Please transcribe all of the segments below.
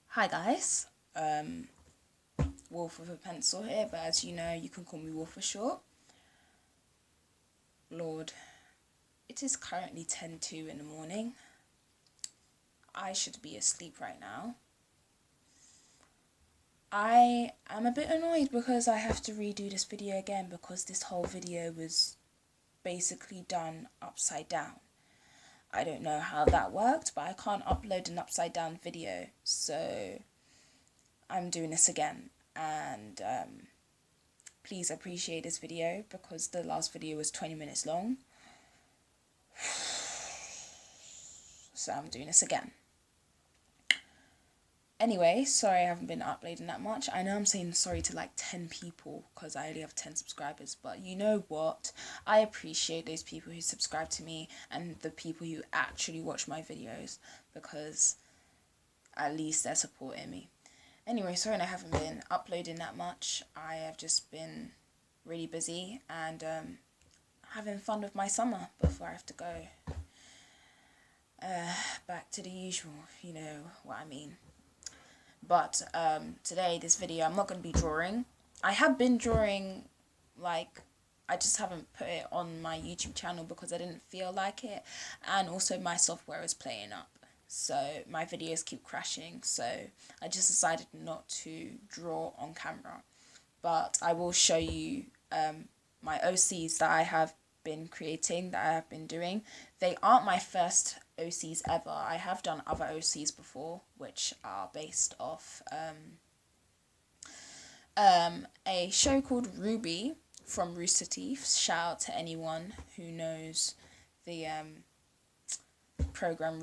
Hi guys, Wolf with a pencil here, but as you know, you can call me Wolf for short. Lord, it is currently 10:02 in the morning. I should be asleep right now. I am a bit annoyed because I have to redo this video again because this whole video was basically done upside down. I don't know how that worked, but I can't upload an upside down video, so I'm doing this again. And please appreciate this video because the last video was 20 minutes long. So I'm doing this again. Anyway, sorry I haven't been uploading that much. I know I'm saying sorry to like 10 people because I only have 10 subscribers, but you know what? I appreciate those people who subscribe to me and the people who actually watch my videos because at least they're supporting me. Anyway, sorry I haven't been uploading that much. I have just been really busy and having fun with my summer before I have to go back to the usual, you know what I mean. But today, this video, I'm not going to be drawing. I have been drawing, like, I just haven't put it on my YouTube channel because I didn't feel like it. And also my software is playing up. So my videos keep crashing. So I just decided not to draw on camera. But I will show you my OCs that I have been creating, that I have been doing. They aren't my first OCs ever. I have done other OCs before, which are based off a show called Ruby from Rooster Teeth. Shout out to anyone who knows the program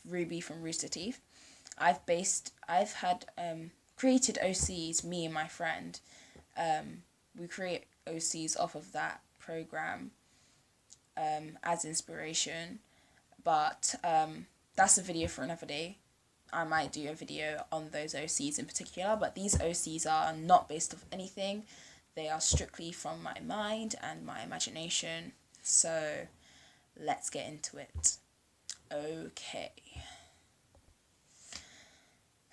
Ruby from Rooster Teeth. I've had created OCs, me and my friend. We create OCs off of that program as inspiration, but that's a video for another day. I might do a video on those OCs in particular, but these OCs are not based off anything. They are strictly from my mind and my imagination. So let's get into it.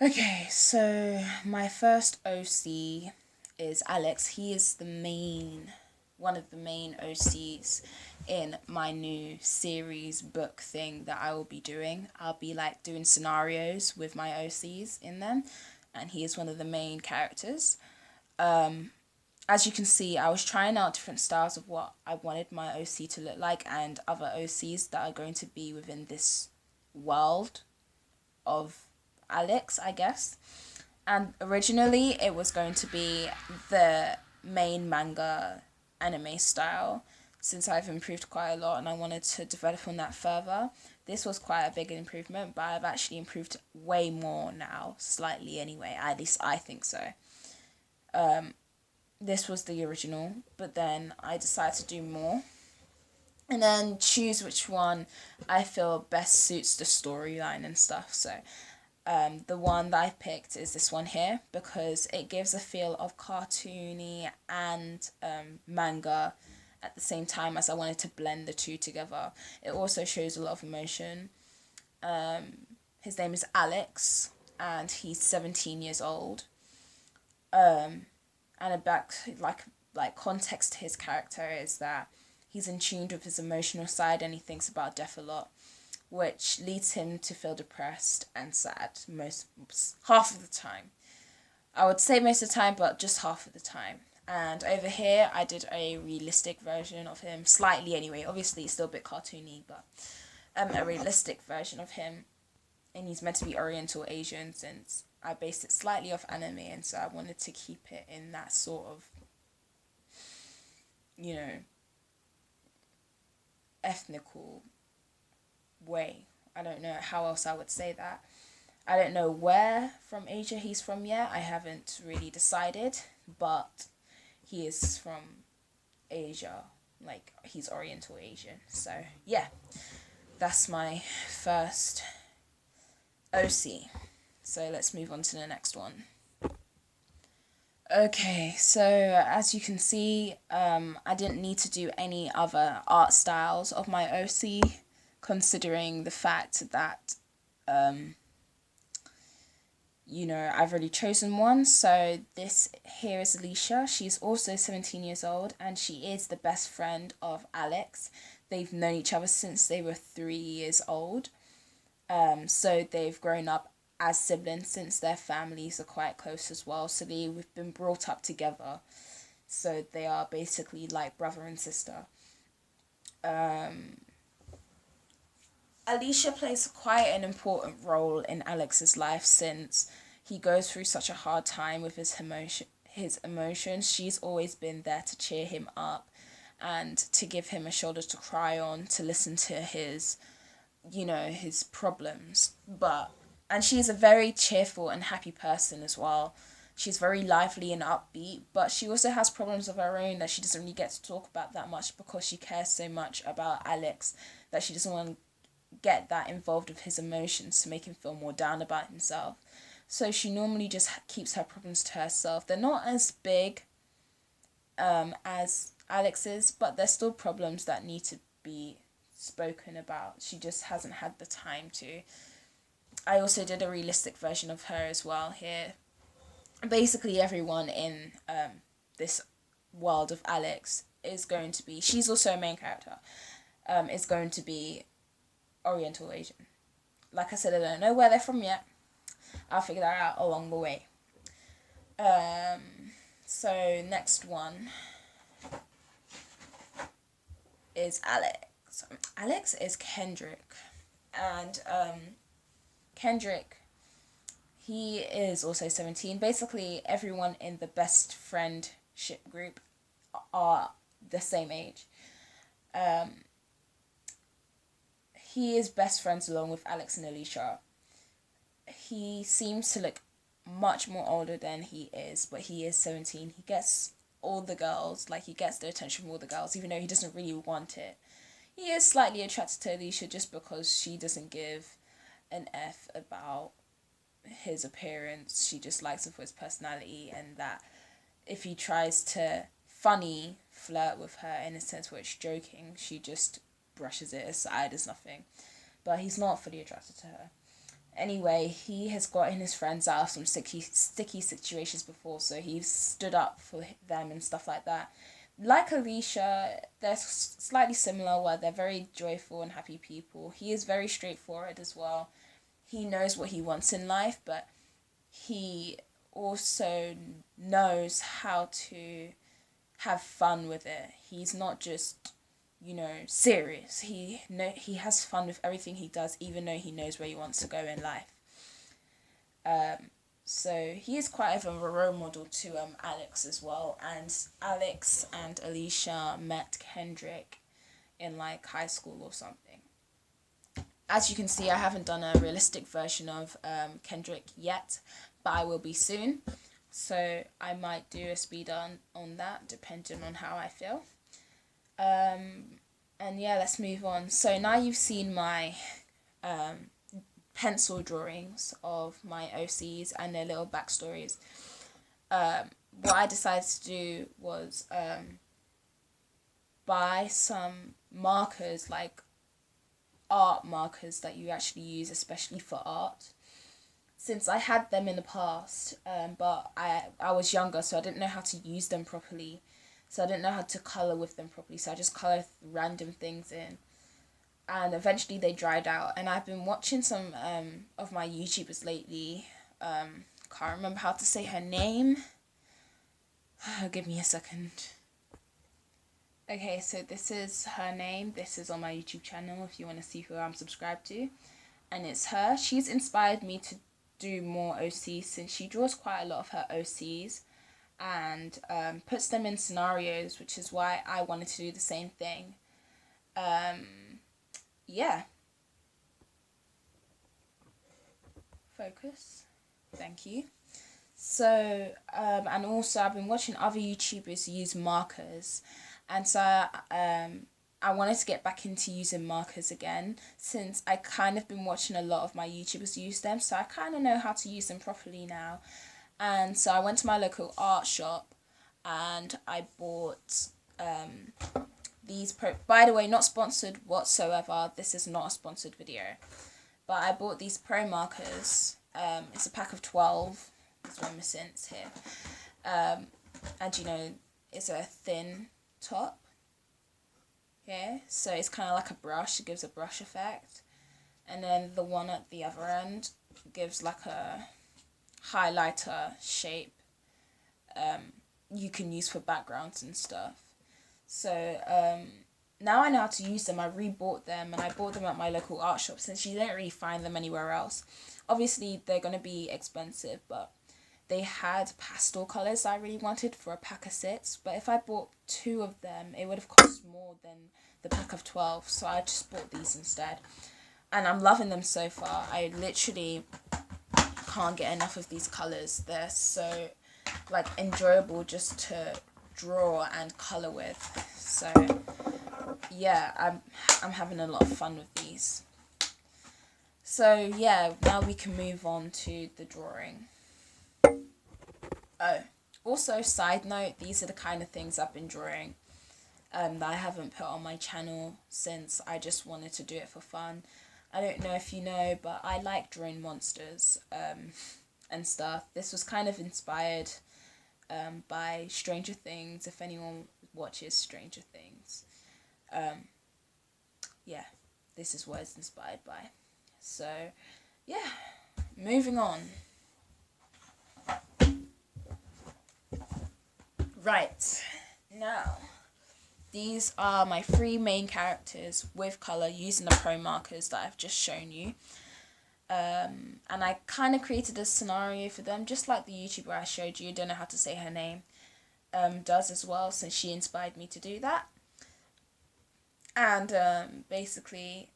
Okay, so my first OC is Alex. He is one of the main OCs in my new series book thing that I will be doing. I'll be like doing scenarios with my OCs in them, and he is one of the main characters. As you can see, I was trying out different styles of what I wanted my OC to look like and other OCs that are going to be within this world of Alex, I guess. And originally it was going to be the main manga anime style. Since I've improved quite a lot and I wanted to develop on that further, this was quite a big improvement, but I've actually improved way more now, slightly anyway, at least I think so. This was the original, but then I decided to do more and then choose which one I feel best suits the storyline and stuff. So the one that I picked is this one here because it gives a feel of cartoony and manga at the same time, as I wanted to blend the two together. It also shows a lot of emotion. His name is Alex and he's 17 years old. And like context to his character is that he's in tune with his emotional side and he thinks about death a lot, which leads him to feel depressed and sad half of the time. I would say most of the time, but just half of the time. And over here, I did a realistic version of him, slightly anyway. Obviously, it's still a bit cartoony, but a realistic version of him. And he's meant to be Oriental Asian since I based it slightly off anime, and so I wanted to keep it in that sort of, you know, ethnical way. I don't know how else I would say that. I don't know where from Asia he's from yet. I haven't really decided, but he is from Asia. Like, he's Oriental Asian. So, yeah. That's my first OC. So, let's move on to the next one. Okay, so as you can see, I didn't need to do any other art styles of my OC, considering the fact that, um, I've already chosen one. So this here is Alicia. She's also 17 years old, and she is the best friend of Alex. They've known each other since they were 3 years old. So they've grown up as siblings since their families are quite close as well. So they've been brought up together. So they are basically like brother and sister. Alicia plays quite an important role in Alex's life since he goes through such a hard time with his emotions. She's always been there to cheer him up and to give him a shoulder to cry on, to listen to his problems. And she's a very cheerful and happy person as well. She's very lively and upbeat, but she also has problems of her own that she doesn't really get to talk about that much because she cares so much about Alex that she doesn't want to get that involved with his emotions to make him feel more down about himself. So she normally just keeps her problems to herself. They're not as big as Alex's, but they're still problems that need to be spoken about. She just hasn't had the time to. I also did a realistic version of her as well here. Basically, everyone in this world of Alex is going to be. She's also a main character. Is going to be Oriental Asian. Like I said, I don't know where they're from yet. I'll figure that out along the way. So next one is Alex. Alex is Kendrick. And Kendrick, he is also 17. Basically, everyone in the best friendship group are the same age. He is best friends along with Alex and Alicia. He seems to look much more older than he is, but he is 17. He gets all the girls, like he gets the attention from all the girls, even though he doesn't really want it. He is slightly attracted to Alicia just because she doesn't give an F about his appearance. She just likes him for his personality, and that if he tries to funny flirt with her in a sense where it's joking, she just brushes it aside as nothing. But he's not fully attracted to her. Anyway, he has gotten his friends out of some sticky situations before, so he's stood up for them and stuff like that. Like Alicia, they're slightly similar where they're very joyful and happy people. He is very straightforward as well. He knows what he wants in life, but he also knows how to have fun with it. He's not just, serious. He has fun with everything he does, even though he knows where he wants to go in life. So he is quite of a role model to Alex as well. And Alex and Alicia met Kendrick in like high school or something. As you can see, I haven't done a realistic version of Kendrick yet, but I will be soon. So I might do a speed on that, depending on how I feel. And yeah, let's move on. So now you've seen my pencil drawings of my OCs and their little backstories. What I decided to do was buy some markers, like art markers that you actually use especially for art. Since I had them in the past, but I was younger, so I didn't know how to use them properly. So I didn't know how to colour with them properly, so I just coloured random things in. And eventually they dried out, and I've been watching some of my YouTubers lately. Can't remember how to say her name. Give me a second. Okay, so this is her name. This is on my YouTube channel if you want to see who I'm subscribed to. And it's her. She's inspired me to do more OCs since she draws quite a lot of her OCs and puts them in scenarios, which is why I wanted to do the same thing. Yeah. Focus. Thank you. So, and also I've been watching other YouTubers use markers, and so I wanted to get back into using markers again since I kind of been watching a lot of my YouTubers use them, so I kind of know how to use them properly now. And so I went to my local art shop and I bought these by the way, not sponsored whatsoever. This is not a sponsored video. But I bought these pro markers. It's a pack of 12. There's one missing, it's here. And you know, it's a thin top here. So it's kind of like a brush. It gives a brush effect. And then the one at the other end gives like a highlighter shape you can use for backgrounds and stuff. So now I know how to use them. I rebought them and I bought them at my local art shop since you don't really find them anywhere else. Obviously they're going to be expensive, but they had pastel colours I really wanted for a pack of 6. But if I bought 2 of them, it would have cost more than the pack of 12. So I just bought these instead. And I'm loving them so far. I literally can't get enough of these colours. They're so like enjoyable just to draw and colour with. So yeah, I'm having a lot of fun with these. So yeah, now we can move on to the drawing. Oh, also side note, these are the kind of things I've been drawing that I haven't put on my channel since I just wanted to do it for fun. I don't know if you know, but I like drawing monsters and stuff. This was kind of inspired by Stranger Things, if anyone watches Stranger Things. Yeah, this is what it's inspired by. So, yeah, moving on. Right, now, these are my 3 main characters with colour using the pro markers that I've just shown you. And I kind of created a scenario for them, just like the YouTuber I showed you, don't know how to say her name, does as well, since she inspired me to do that. And basically,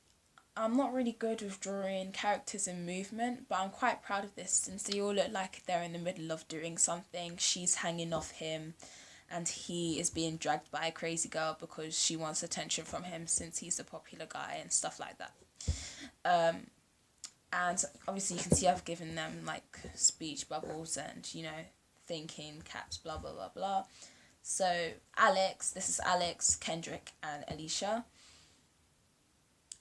I'm not really good with drawing characters in movement, but I'm quite proud of this since they all look like they're in the middle of doing something. She's hanging off him and he is being dragged by a crazy girl because she wants attention from him since he's a popular guy and stuff like that. And obviously you can see I've given them like speech bubbles and, you know, thinking caps, blah, blah, blah, blah. So Alex, this is Alex, Kendrick and Alicia.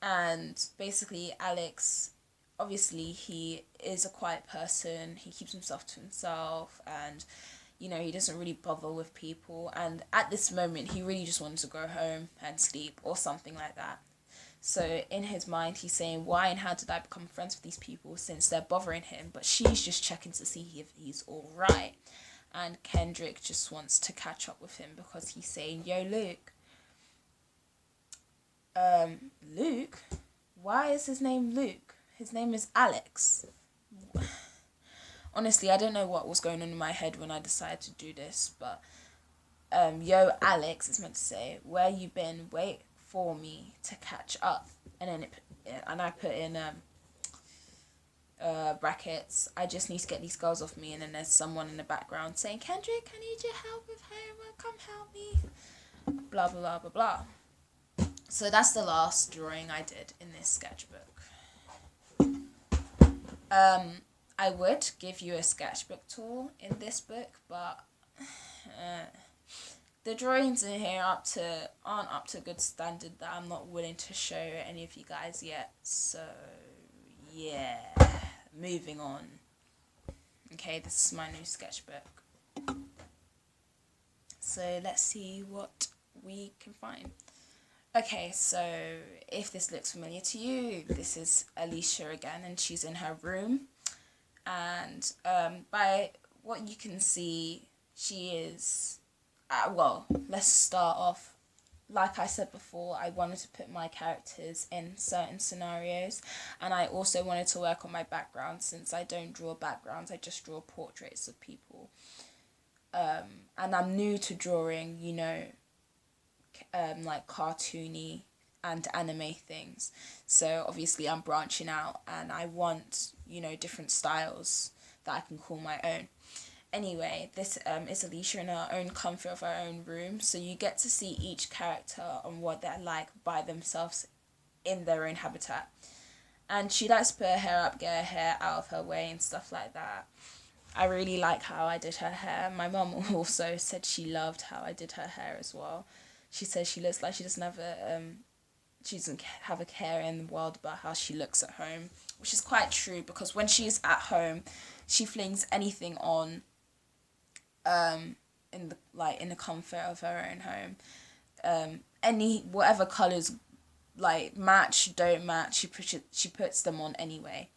And basically Alex, obviously he is a quiet person. He keeps himself to himself and, you know, he doesn't really bother with people. And at this moment, he really just wanted to go home and sleep or something like that. So in his mind, he's saying, why and how did I become friends with these people since they're bothering him? But she's just checking to see if he's all right. And Kendrick just wants to catch up with him because he's saying, yo, Luke. Luke? Why is his name Luke? His name is Alex. Honestly, I don't know what was going on in my head when I decided to do this, but yo, Alex is meant to say, where you been? Wait for me to catch up. And then I put in brackets, I just need to get these girls off me. And then there's someone in the background saying, Kendrick, I need your help with homework, come help me. Blah, blah, blah, blah, blah. So that's the last drawing I did in this sketchbook. I would give you a sketchbook tool in this book, but the drawings in here aren't up to a good standard that I'm not willing to show any of you guys yet. So yeah, moving on. Okay, this is my new sketchbook. So let's see what we can find. Okay, so if this looks familiar to you, this is Alicia again, and she's in her room. And by what you can see, she is, well, let's start off. Like I said before, I wanted to put my characters in certain scenarios, and I also wanted to work on my background since I don't draw backgrounds, I just draw portraits of people. And I'm new to drawing, you know, like cartoony and anime things, so obviously I'm branching out and I want, you know, different styles that I can call my own. Anyway, this is Alicia in her own comfort of her own room, so you get to see each character and what they're like by themselves in their own habitat. And she likes to put her hair up, get her hair out of her way and stuff like that. I really like how I did her hair. My mum also said she loved how I did her hair as well. She says she looks like she doesn't have a care in the world about how she looks at home, which is quite true, because when she's at home, she flings anything on, in the comfort of her own home. Any whatever colors like match, don't match, she puts them on anyway.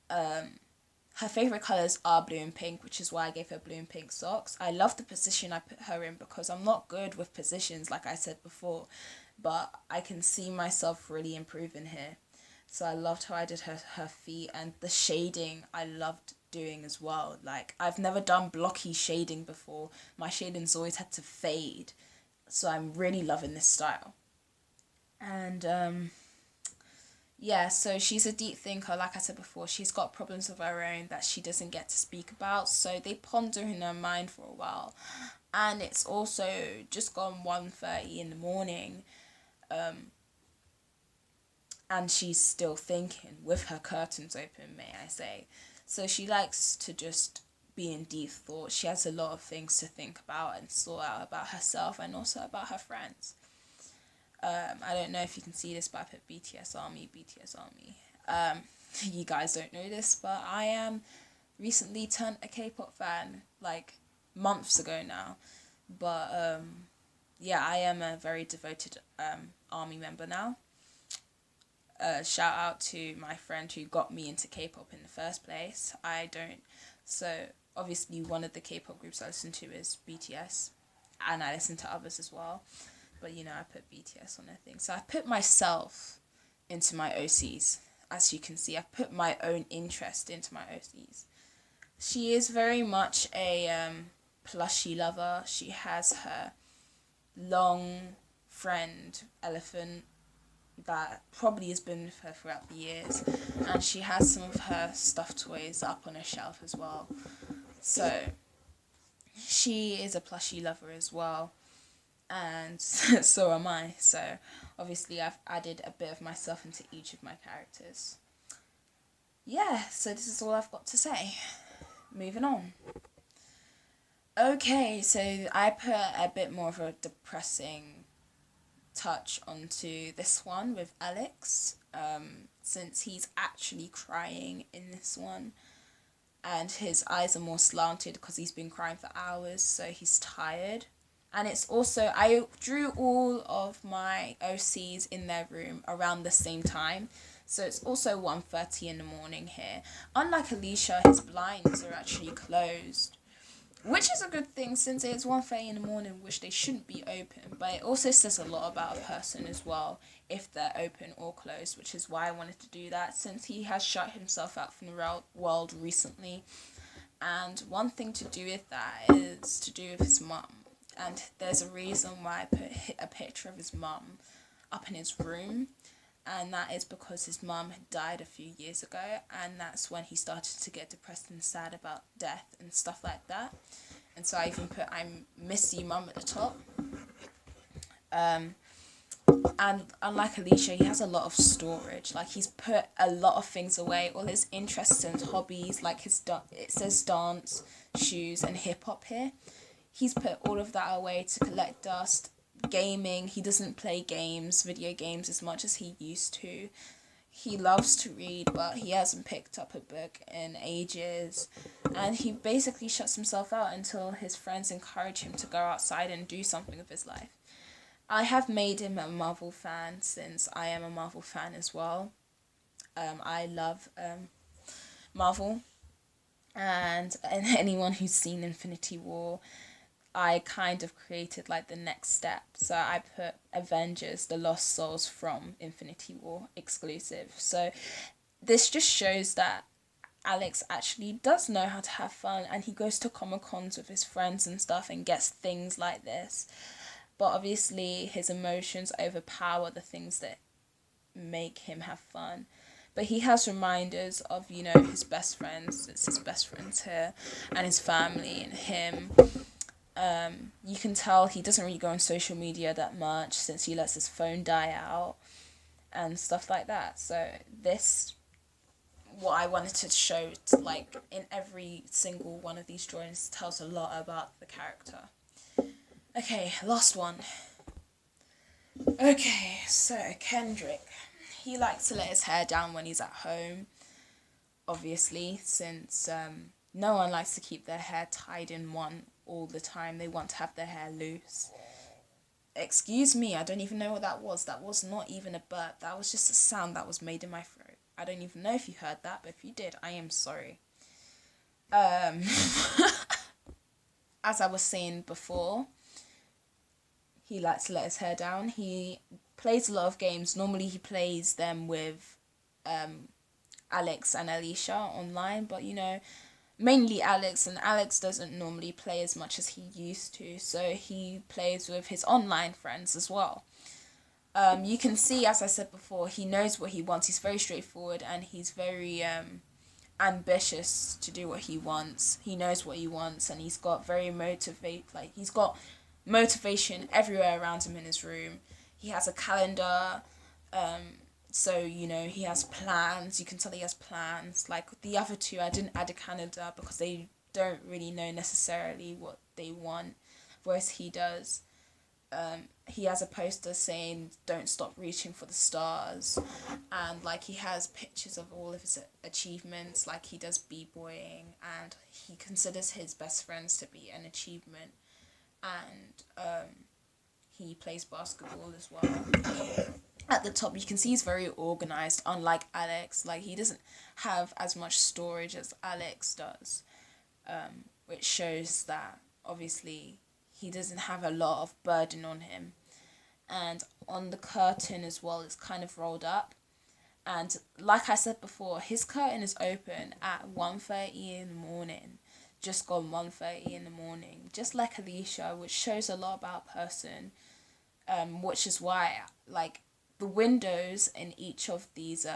Her favourite colours are blue and pink, which is why I gave her blue and pink socks. I love the position I put her in because I'm not good with positions, like I said before, but I can see myself really improving here. So I loved how I did her feet, and the shading I loved doing as well. Like, I've never done blocky shading before. My shading's always had to fade. So I'm really loving this style. And yeah, so she's a deep thinker, like I said before. She's got problems of her own that she doesn't get to speak about, so they ponder in her mind for a while. And it's also just gone 1:30 in the morning, and she's still thinking with her curtains open, may I say. So she likes to just be in deep thought. She has a lot of things to think about and sort out about herself and also about her friends. I don't know if you can see this, but I put BTS Army, BTS Army. You guys don't know this, but I am recently turned a K-pop fan, like months ago now. But yeah, I am a very devoted Army member now. Shout out to my friend who got me into K-pop in the first place. So obviously one of the K-pop groups I listen to is BTS, and I listen to others as well. But, I put BTS on their thing. So I put myself into my OCs. As you can see, I put my own interest into my OCs. She is very much a plushie lover. She has her long friend, Elephant, that probably has been with her throughout the years. And she has some of her stuffed toys up on her shelf as well. So she is a plushie lover as well. And so am I. So obviously I've added a bit of myself into each of my characters. Yeah, so this is all I've got to say. Moving on. Okay, so I put a bit more of a depressing touch onto this one with Alex, since he's actually crying in this one, and his eyes are more slanted because he's been crying for hours, so he's tired. And it's also, I drew all of my OCs in their room around the same time. So it's also 1:30 in the morning here. Unlike Alicia, his blinds are actually closed. Which is a good thing since it's 1:30 in the morning, which they shouldn't be open. But it also says a lot about a person as well, if they're open or closed, which is why I wanted to do that, since he has shut himself out from the world recently. And one thing to do with that is to do with his mum. And there's a reason why I put a picture of his mum up in his room. And that is because his mum had died a few years ago. And that's when he started to get depressed and sad about death and stuff like that. And so I even put "I miss you, mum" at the top. And unlike Alicia, he has a lot of storage. Like, he's put a lot of things away. All his interests and hobbies, like it says dance, shoes and hip-hop here. He's put all of that away to collect dust. Gaming, he doesn't play video games as much as he used to. He loves to read, but he hasn't picked up a book in ages. And he basically shuts himself out until his friends encourage him to go outside and do something with his life. I have made him a Marvel fan, since I am a Marvel fan as well. I love Marvel. And anyone who's seen Infinity War, I kind of created like the next step. So I put Avengers: The Lost Souls from Infinity War exclusive. So this just shows that Alex actually does know how to have fun, and he goes to Comic-Cons with his friends and stuff and gets things like this. But obviously his emotions overpower the things that make him have fun. But he has reminders of, his best friends. It's his best friends here, and his family and him. You can tell he doesn't really go on social media that much, since he lets his phone die out and stuff like that. So this what I wanted to show, to, like, in every single one of these drawings tells a lot about the character. Okay, last one. Okay, so Kendrick. He likes to let his hair down when he's at home, obviously, since no one likes to keep their hair tied in one all the time. They want to have their hair loose. Excuse me, I don't even know what that was. That was not even a burp. That was just a sound that was made in my throat. I don't even know if you heard that, but if you did, I am sorry. As I was saying before, he likes to let his hair down. He plays a lot of games. Normally he plays them with Alex and Alicia online, but you know, mainly Alex, and Alex doesn't normally play as much as he used to, so he plays with his online friends as well. You can see, as I said before, he knows what he wants. He's very straightforward, and he's very ambitious to do what he wants. He knows what he wants, and he's got he's got motivation everywhere around him in his room. He has a calendar, so, you know, he has plans. You can tell he has plans. Like the other two, I didn't add a calendar because they don't really know necessarily what they want, whereas he does. He has a poster saying "Don't stop reaching for the stars," and like he has pictures of all of his achievements. Like he does b-boying, and he considers his best friends to be an achievement, and he plays basketball as well. At the top, you can see he's very organized, unlike Alex. Like, he doesn't have as much storage as Alex does, which shows that, obviously, he doesn't have a lot of burden on him. And on the curtain as well, it's kind of rolled up. And like I said before, his curtain is open at 1:30 in the morning. Just gone 1:30 in the morning. Just like Alicia, which shows a lot about a person. Which is why, like, the windows in each of these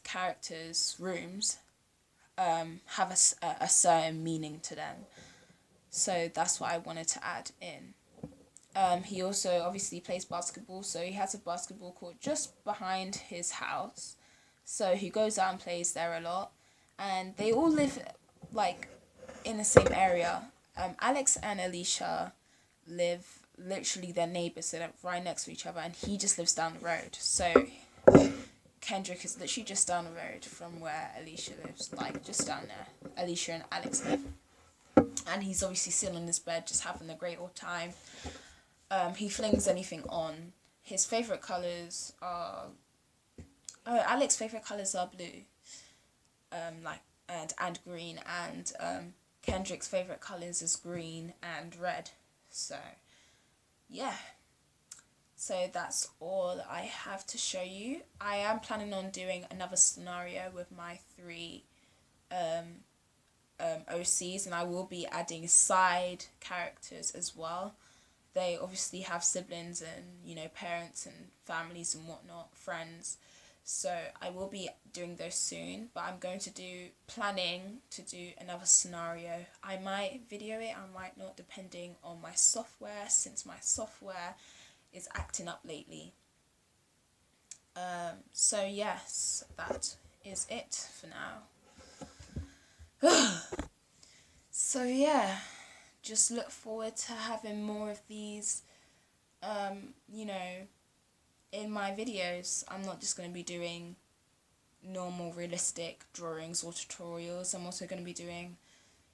characters' rooms have a certain meaning to them. So that's what I wanted to add in. He also obviously plays basketball, so he has a basketball court just behind his house. So he goes out and plays there a lot. And they all live, like, in the same area. Alex and Alicia live literally their neighbours, so they're right next to each other, and he just lives down the road. So Kendrick is literally just down the road from where Alicia lives, like just down there. Alicia and Alex live. And he's obviously sitting on his bed just having a great old time. He flings anything on. His favourite colours are... Alex's favourite colours are blue. And green, and Kendrick's favourite colours is green and red. So, yeah. So that's all I have to show you. I am planning on doing another scenario with my 3 OCs, and I will be adding side characters as well. They obviously have siblings and, you know, parents and families and whatnot, friends. So I will be doing those soon, but I'm planning to do another scenario. I might video it, I might not, depending on my software, since my software is acting up lately. So yes, that is it for now. So yeah, just look forward to having more of these, you know, in my videos. I'm not just going to be doing normal realistic drawings or tutorials. I'm also going to be doing,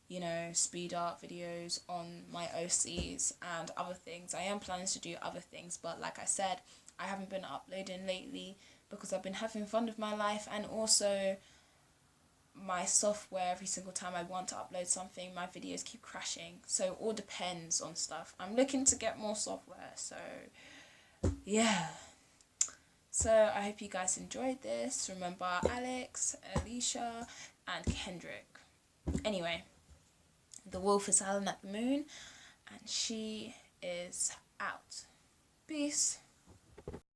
you know, speed art videos on my OCs and other things. I am planning to do other things, but like I said, I haven't been uploading lately because I've been having fun with my life, and also my software, every single time I want to upload something, my videos keep crashing. So it all depends on stuff. I'm looking to get more software, so yeah. So I hope you guys enjoyed this. Remember Alex, Alicia, and Kendrick. Anyway, the wolf is howling at the moon, and she is out. Peace.